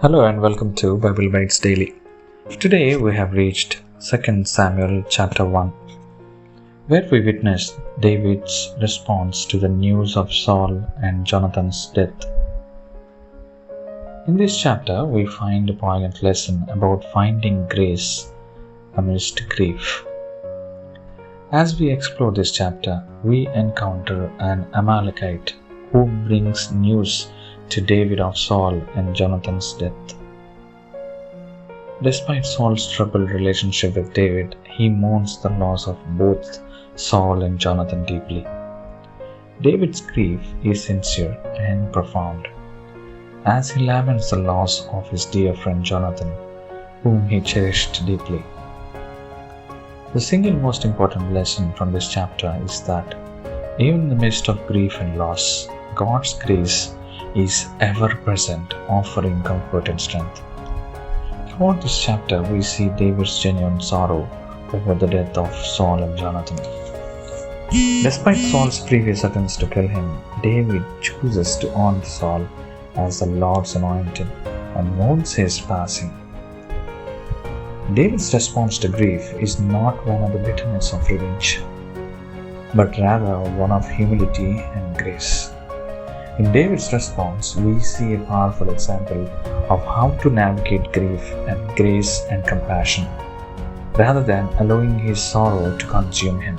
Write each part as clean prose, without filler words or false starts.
Hello and welcome to Bible Bites Daily. Today we have reached 2 Samuel chapter 1, where we witness David's response to the news of Saul and Jonathan's death. In this chapter, we find a poignant lesson about finding grace amidst grief. As we explore this chapter, we encounter an Amalekite who brings news to David of Saul and Jonathan's death. Despite Saul's troubled relationship with David, he mourns the loss of both Saul and Jonathan deeply. David's grief is sincere and profound, as he laments the loss of his dear friend Jonathan, whom he cherished deeply. The single most important lesson from this chapter is that even in the midst of grief and loss, God's grace is ever present, offering comfort and strength. Throughout this chapter, we see David's genuine sorrow over the death of Saul and Jonathan. Despite Saul's previous attempts to kill him, David chooses to honor Saul as the Lord's anointed and mourns his passing. David's response to grief is not one of the bitterness of revenge, but rather one of humility and grace. In David's response, we see a powerful example of how to navigate grief and grace and compassion, rather than allowing his sorrow to consume him.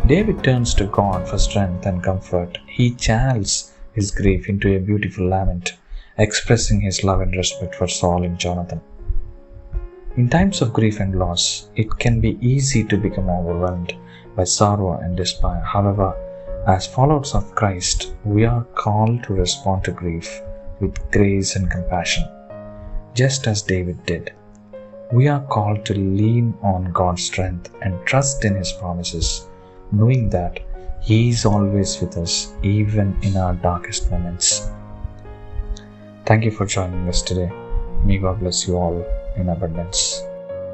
David turns to God for strength and comfort. He channels his grief into a beautiful lament, expressing his love and respect for Saul and Jonathan. In times of grief and loss, it can be easy to become overwhelmed by sorrow and despair. However, as followers of Christ, we are called to respond to grief with grace and compassion, just as David did. We are called to lean on God's strength and trust in His promises, knowing that He is always with us, even in our darkest moments. Thank you for joining us today. May God bless you all in abundance.